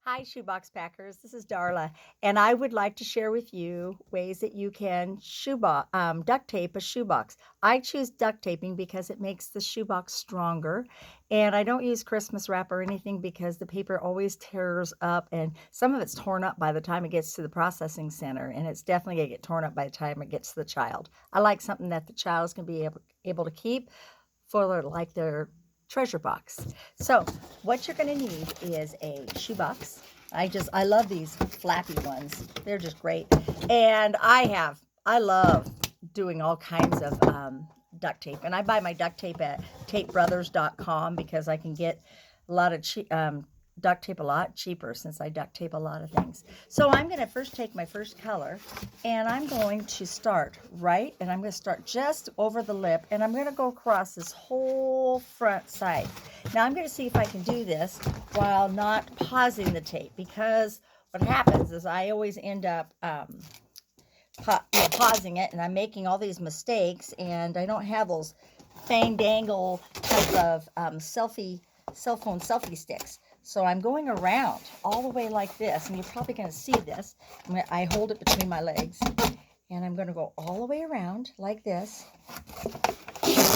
Hi, Shoebox Packers. This is Darla, and I would like to share with you ways that you can duct tape a shoebox. I choose duct taping because it makes the shoebox stronger, and I don't use Christmas wrap or anything because the paper always tears up, and some of it's torn up by the time it gets to the processing center, and it's definitely going to get torn up by the time it gets to the child. I like something that the child's going to be able to keep for like their treasure box. So what you're going to need is a shoebox. I love these flappy ones. They're just great. And I love doing all kinds of duct tape. And I buy my duct tape at tapebrothers.com because I can get a lot of duct tape a lot cheaper since I duct tape a lot of things. So I'm going to first take my first color and I'm going to start right, and I'm going to start just over the lip, and I'm going to go across this whole front side. Now I'm going to see if I can do this while not pausing the tape, because what happens is I always end up pausing it, and I'm making all these mistakes, and I don't have those fang-dangle type of cell phone selfie sticks. So I'm going around all the way like this, and you're probably going to see this. I hold it between my legs, and I'm going to go all the way around like this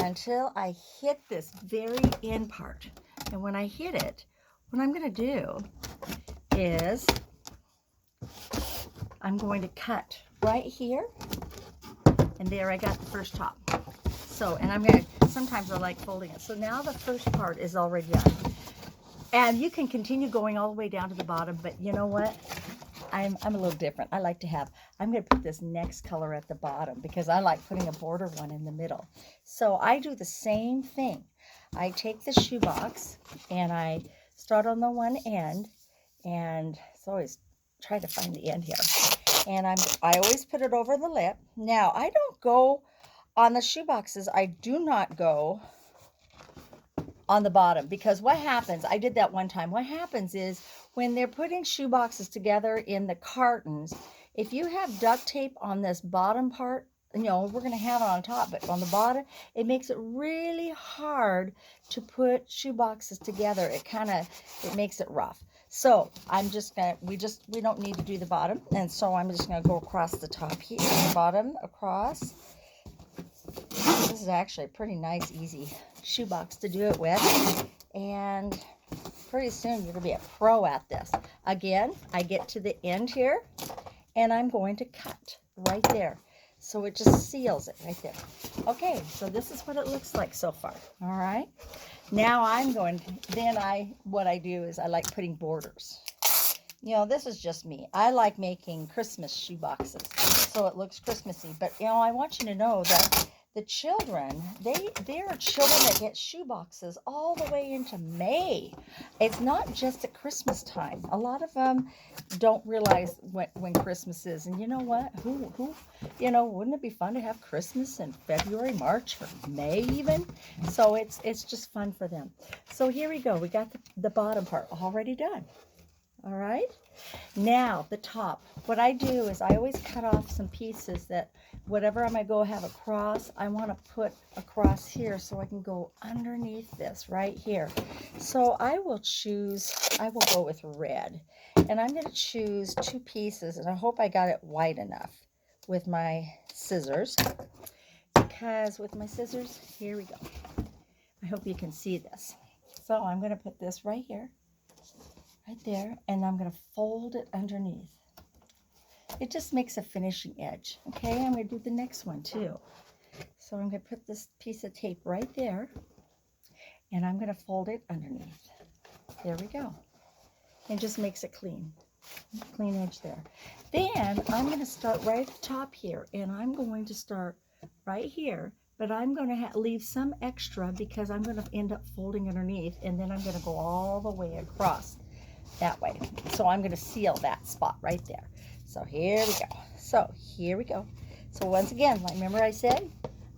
until I hit this very end part. And when I hit it, what I'm going to do is I'm going to cut right here, and there I got the first top. So, and I'm going to, sometimes I like folding it. So now the first part is already done. And you can continue going all the way down to the bottom, but you know what? I'm a little different. I'm going to put this next color at the bottom because I like putting a border one in the middle. So I do the same thing. I take the shoebox and I start on the one end, and it's always try to find the end here. And I always put it over the lip. Now, I don't go on the shoeboxes. I do not go on the bottom, because what happens, I did that one time, what happens is when they're putting shoeboxes together in the cartons, if you have duct tape on this bottom part, we're going to have it on top, but on the bottom, it makes it really hard to put shoeboxes together. It makes it rough. So I'm just gonna, we don't need to do the bottom, and so I'm just gonna go across the top here, the bottom across. This is actually a pretty nice, easy shoebox to do it with, and pretty soon you're going to be a pro at this. Again, I get to the end here, and I'm going to cut right there. So it just seals it right there. Okay, so this is what it looks like so far. All right. Now what I do is I like putting borders. This is just me. I like making Christmas shoe boxes so it looks Christmassy. But, I want you to know that the children, there are children that get shoe boxes all the way into May. It's not just at Christmas time. A lot of them don't realize when Christmas is. And you know what? Wouldn't it be fun to have Christmas in February, March, or May even? So it's just fun for them. So here we go. We got the bottom part already done. All right, now the top. What I do is I always cut off some pieces that whatever I'm going to go have across, I want to put across here so I can go underneath this right here. So I will go with red, and I'm going to choose two pieces, and I hope I got it wide enough with my scissors, because with my scissors, here we go. I hope you can see this. So I'm going to put this right here, right there, and I'm going to fold it underneath. It just makes a finishing edge. Okay, I'm going to do the next one too. So I'm going to put this piece of tape right there, and I'm going to fold it underneath. There we go. It just makes it clean edge there. Then I'm going to start right at the top here, and I'm going to start right here, but I'm going to leave some extra because I'm going to end up folding underneath, and then I'm going to go all the way across that way. So I'm going to seal that spot right there. So here we go. So once again, remember I said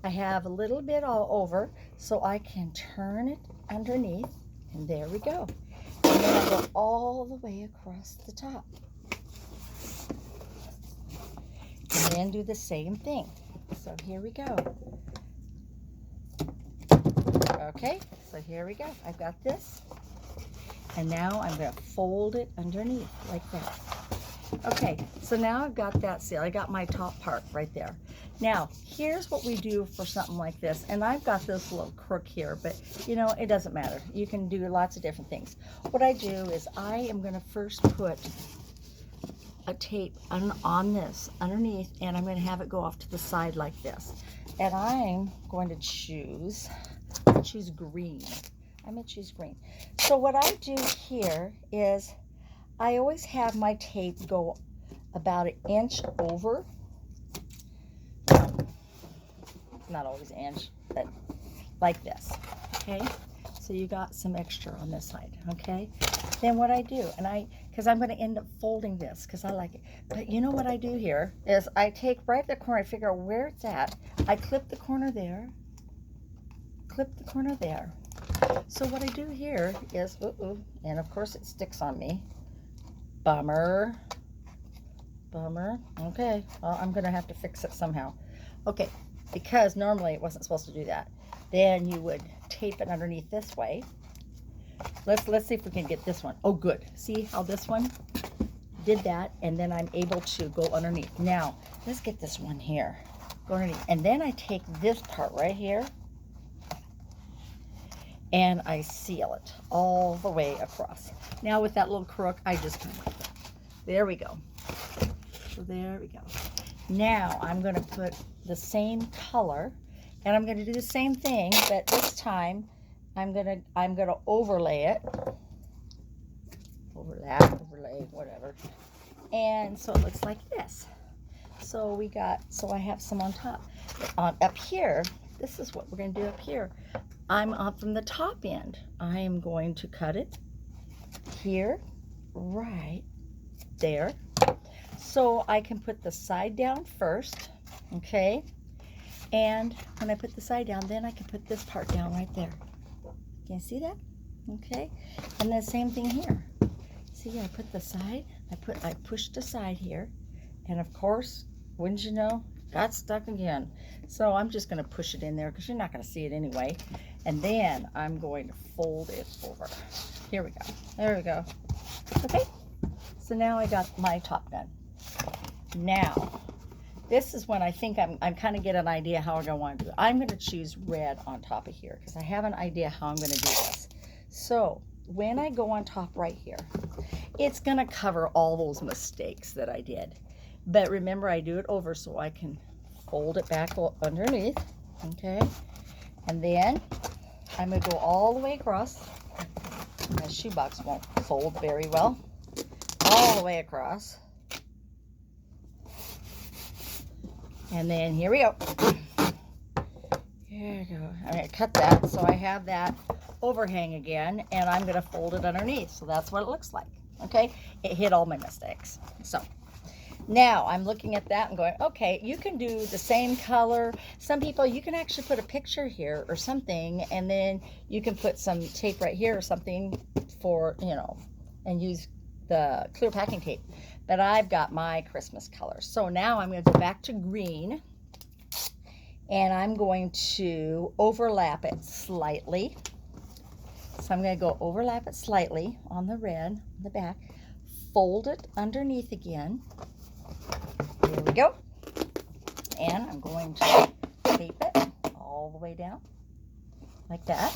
I have a little bit all over, so I can turn it underneath, and there we go. And then I go all the way across the top. And then do the same thing. So here we go. Okay, so here we go. I've got this. And now I'm going to fold it underneath like that. Okay, so now I've got that. See, I got my top part right there. Now, here's what we do for something like this. And I've got this little crook here, but you know, it doesn't matter. You can do lots of different things. What I do is I am going to first put a tape on this underneath, and I'm going to have it go off to the side like this. And I'm going to choose green. I'm going to choose green. So what I do here is I always have my tape go about 1 inch over. Not always an inch, but like this. Okay, so you got some extra on this side. Okay, then what I do, because I'm going to end up folding this because I like it. But you know what I do here is I take right at the corner, I figure out where it's at. I clip the corner there, clip the corner there. So what I do here is, and of course it sticks on me. Bummer. Bummer. Okay, well, I'm going to have to fix it somehow. Okay, because normally it wasn't supposed to do that. Then you would tape it underneath this way. Let's see if we can get this one. Oh, good. See how this one did that? And then I'm able to go underneath. Now, let's get this one here. Go underneath. And then I take this part right here and I seal it all the way across. Now with that little crook, I just come up. There we go. So there we go. Now I'm going to put the same color, and I'm going to do the same thing, but this time I'm going to overlay it. Overlay, whatever. And so it looks like this. So I have some on top. Up here, this is what we're going to do up here. I'm up from the top end. I am going to cut it here, right there. So I can put the side down first, okay? And when I put the side down, then I can put this part down right there. Can you see that? Okay. And the same thing here. See, I put the side, I pushed the side here, and of course, wouldn't you know, got stuck again. So I'm just going to push it in there because you're not going to see it anyway. And then I'm going to fold it over. Here we go. There we go. Okay. So now I got my top done. Now, this is when I think I'm kind of get an idea how I'm going to want to do it. I'm going to choose red on top of here because I have an idea how I'm going to do this. So when I go on top right here, it's going to cover all those mistakes that I did. But remember, I do it over so I can fold it back underneath, okay? And then I'm going to go all the way across. My shoebox won't fold very well. All the way across. And then here we go. Here we go. I'm going to cut that so I have that overhang again, and I'm going to fold it underneath. So that's what it looks like, okay? It hid all my mistakes. So now I'm looking at that and going, okay, you can do the same color. Some people, you can actually put a picture here or something, and then you can put some tape right here or something for, you know, and use the clear packing tape. But I've got my Christmas color. So now I'm going to go back to green, and I'm going to overlap it slightly. So I'm going to go overlap it slightly on the red, on the back, fold it underneath again. There we go. And I'm going to tape it all the way down like that.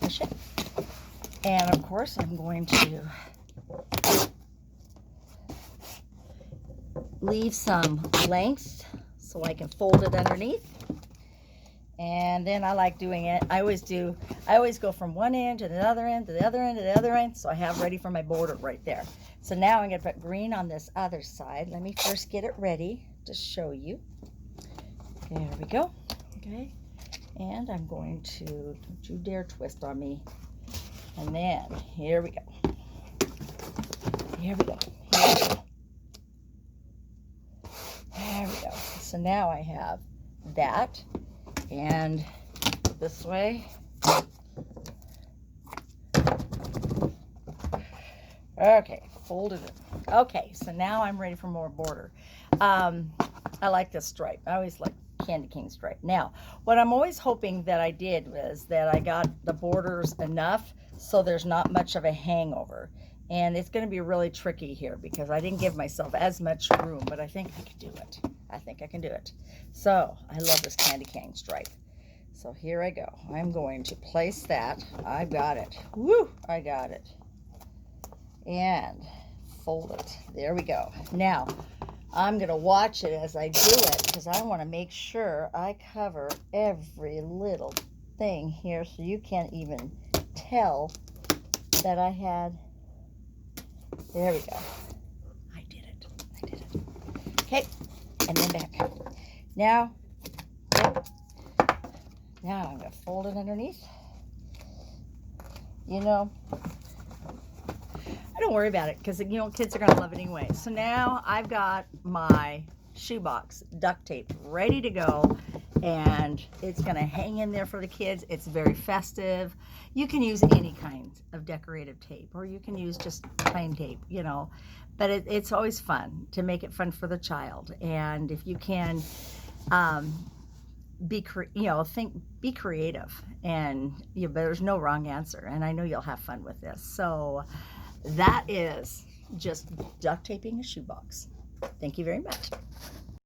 Push it. And of course, I'm going to leave some length so I can fold it underneath. And then I like doing it. I always go from one end to the other end to the other end to the other end, so I have ready for my border right there. So now I'm going to put green on this other side. Let me first get it ready to show you. There we go. Okay. And I'm going to, don't you dare twist on me. And then, here we go. Here we go. Here we go. There we go. So now I have that. And this way. Okay, folded it. Okay, so now I'm ready for more border. I like this stripe. I always like candy cane stripe. Now, what I'm always hoping that I did was that I got the borders enough so there's not much of a hangover. And it's going to be really tricky here because I didn't give myself as much room, but I think I can do it. I think I can do it. So I love this candy cane stripe. So here I go. I'm going to place that. I got it. Woo! I got it. And fold it. There we go. Now, I'm going to watch it as I do it because I want to make sure I cover every little thing here so you can't even tell that I had. There we go. I did it. I did it. Okay, and then back. Now I'm going to fold it underneath. You know, I don't worry about it because, you know, kids are going to love it anyway. So now I've got my shoebox duct tape ready to go, and it's going to hang in there for the kids. It's very festive. You can use any kind of decorative tape, or you can use just plain tape, you know, but it's always fun to make it fun for the child. And if you can be creative, and there's no wrong answer, and I know you'll have fun with this. So that is just duct taping a shoebox. Thank you very much.